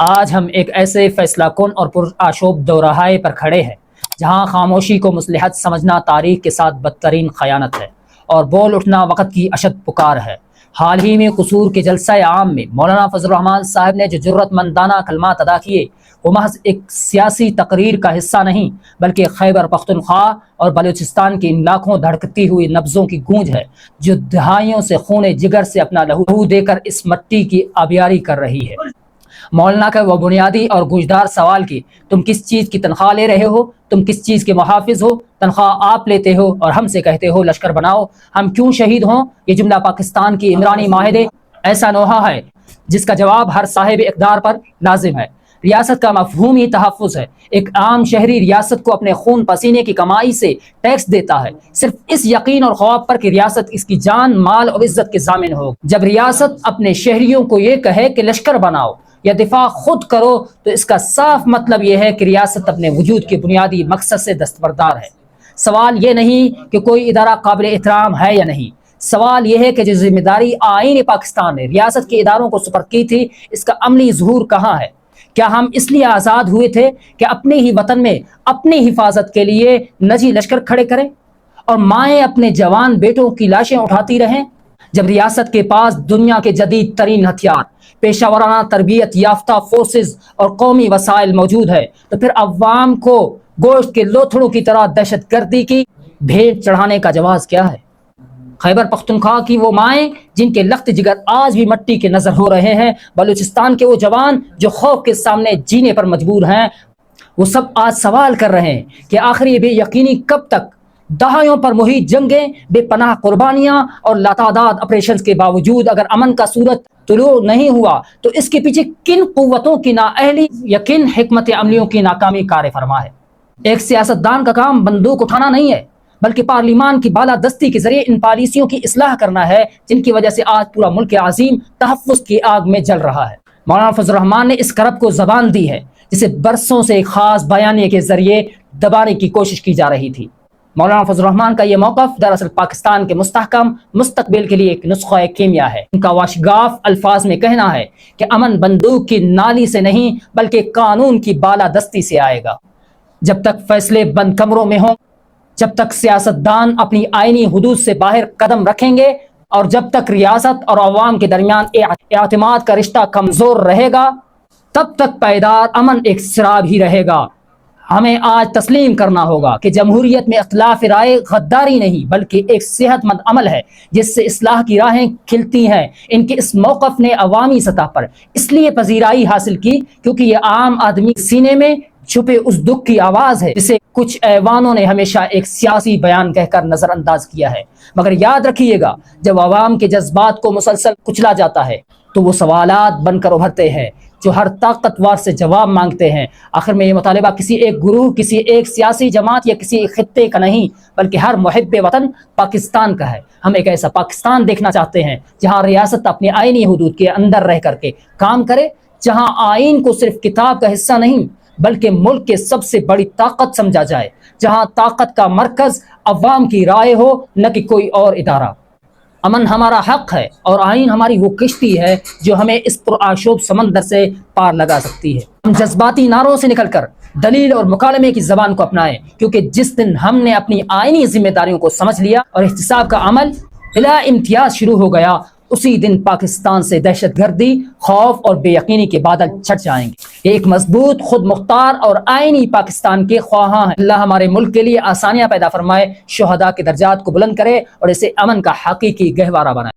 آج ہم ایک ایسے فیصلہ کن اور پرآشوب دورہائے پر کھڑے ہیں جہاں خاموشی کو مصلحت سمجھنا تاریخ کے ساتھ بدترین خیانت ہے اور بول اٹھنا وقت کی اشد پکار ہے۔ حال ہی میں قصور کے جلسہ عام میں مولانا فضل الرحمان صاحب نے جو جرأت مندانہ کلمات ادا کیے وہ محض ایک سیاسی تقریر کا حصہ نہیں بلکہ خیبر پختونخوا اور بلوچستان کی ان لاکھوں دھڑکتی ہوئی نبضوں کی گونج ہے جو دہائیوں سے خون جگر سے اپنا لہو دے کر اس مٹی کی آبیاری کر رہی ہے۔ مولانا کا وہ بنیادی اور گوجدار سوال کہ تم کس چیز کی تنخواہ لے رہے ہو، تم کس چیز کے محافظ ہو؟ تنخواہ آپ لیتے ہو اور ہم سے کہتے ہو لشکر بناؤ، ہم کیوں شہید ہوں؟ یہ جملہ پاکستان کی عمرانی معاہدے ایسا نوحہ ہے جس کا جواب ہر صاحب اقدار پر لازم ہے۔ ریاست کا مفہومی تحفظ ہے۔ ایک عام شہری ریاست کو اپنے خون پسینے کی کمائی سے ٹیکس دیتا ہے صرف اس یقین اور خواب پر کہ ریاست اس کی جان، مال اور عزت کے ضامن ہو۔ جب ریاست اپنے شہریوں کو یہ کہے کہ لشکر بناؤ یا دفاع خود کرو تو اس کا صاف مطلب یہ ہے کہ ریاست اپنے وجود کے بنیادی مقصد سے دستبردار ہے۔ سوال یہ نہیں کہ کوئی ادارہ قابل احترام ہے یا نہیں، سوال یہ ہے کہ جو ذمہ داری آئین پاکستان نے ریاست کے اداروں کو سپرد کی تھی اس کا عملی ظہور کہاں ہے؟ کیا ہم اس لیے آزاد ہوئے تھے کہ اپنے ہی وطن میں اپنی حفاظت کے لیے نجی لشکر کھڑے کریں اور مائیں اپنے جوان بیٹوں کی لاشیں اٹھاتی رہیں؟ جب ریاست کے پاس دنیا کے جدید ترین ہتھیار، پیشہ ورانہ تربیت یافتہ فورسز اور قومی وسائل موجود ہے تو پھر عوام کو گوشت کے لوتھڑوں کی طرح دہشت گردی کی بھیٹ چڑھانے کا جواز کیا ہے؟ خیبر پختونخوا کی وہ مائیں جن کے لخت جگر آج بھی مٹی کے نظر ہو رہے ہیں، بلوچستان کے وہ جوان جو خوف کے سامنے جینے پر مجبور ہیں، وہ سب آج سوال کر رہے ہیں کہ آخر یہ بے یقینی کب تک؟ دہائیوں پر محیط جنگیں، بے پناہ قربانیاں اور لاتعداد آپریشنز کے باوجود اگر امن کا صورت طلوع نہیں ہوا تو اس کے پیچھے کن قوتوں کی نااہلی یا کن حکمت عملیوں کی ناکامی کار فرما ہے؟ ایک سیاستدان کا کام بندوق اٹھانا نہیں ہے بلکہ پارلیمان کی بالادستی کے ذریعے ان پالیسیوں کی اصلاح کرنا ہے جن کی وجہ سے آج پورا ملک عظیم تحفظ کی آگ میں جل رہا ہے۔ مولانا فضل الرحمان نے اس کرب کو زبان دی ہے جسے برسوں سے ایک خاص بیانیے کے ذریعے دبانے کی کوشش کی جا رہی تھی۔ مولانا فضل الرحمان کا یہ موقف دراصل پاکستان کے مستحکم مستقبل کے لیے ایک نسخہ کیمیا ہے۔ ان کا واشگاف الفاظ میں کہنا ہے کہ امن بندوق کی نالی سے نہیں بلکہ قانون کی بالادستی سے آئے گا۔ جب تک فیصلے بند کمروں میں ہوں، جب تک سیاستدان اپنی آئینی حدود سے باہر قدم رکھیں گے اور جب تک ریاست اور عوام کے درمیان اعتماد کا رشتہ کمزور رہے گا تب تک پائیدار امن ایک سراب ہی رہے گا۔ ہمیں آج تسلیم کرنا ہوگا کہ جمہوریت میں اختلاف رائے غداری نہیں بلکہ ایک صحت مند عمل ہے جس سے اصلاح کی راہیں کھلتی ہیں۔ ان کے اس موقف نے عوامی سطح پر اس لیے پذیرائی حاصل کی کیونکہ یہ عام آدمی سینے میں چھپے اس دکھ کی آواز ہے جسے کچھ ایوانوں نے ہمیشہ ایک سیاسی بیان کہہ کر نظر انداز کیا ہے۔ مگر یاد رکھیے گا جب عوام کے جذبات کو مسلسل کچلا جاتا ہے تو وہ سوالات بن کر ابھرتے ہیں جو ہر طاقتور سے جواب مانگتے ہیں۔ آخر میں یہ مطالبہ کسی ایک گروہ، کسی ایک سیاسی جماعت یا کسی ایک خطے کا نہیں بلکہ ہر محب وطن پاکستان کا ہے۔ ہم ایک ایسا پاکستان دیکھنا چاہتے ہیں جہاں ریاست اپنی آئینی حدود کے اندر رہ کر کے کام کرے، جہاں آئین کو صرف کتاب کا حصہ نہیں بلکہ ملک کے سب سے بڑی طاقت سمجھا جائے، جہاں طاقت کا مرکز عوام کی رائے ہو نہ کہ کوئی اور ادارہ۔ امن ہمارا حق ہے اور آئین ہماری وہ کشتی ہے جو ہمیں اس پرآشوب سمندر سے پار لگا سکتی ہے۔ ہم جذباتی نعروں سے نکل کر دلیل اور مکالمے کی زبان کو اپنائیں کیونکہ جس دن ہم نے اپنی آئینی ذمہ داریوں کو سمجھ لیا اور احتساب کا عمل بلا امتیاز شروع ہو گیا اسی دن پاکستان سے دہشت گردی، خوف اور بے یقینی کے بادل چھٹ جائیں گے۔ ایک مضبوط، خود مختار اور آئینی پاکستان کے خواہاں ہیں۔ اللہ ہمارے ملک کے لیے آسانیاں پیدا فرمائے، شہداء کے درجات کو بلند کرے اور اسے امن کا حقیقی گہوارہ بنائے۔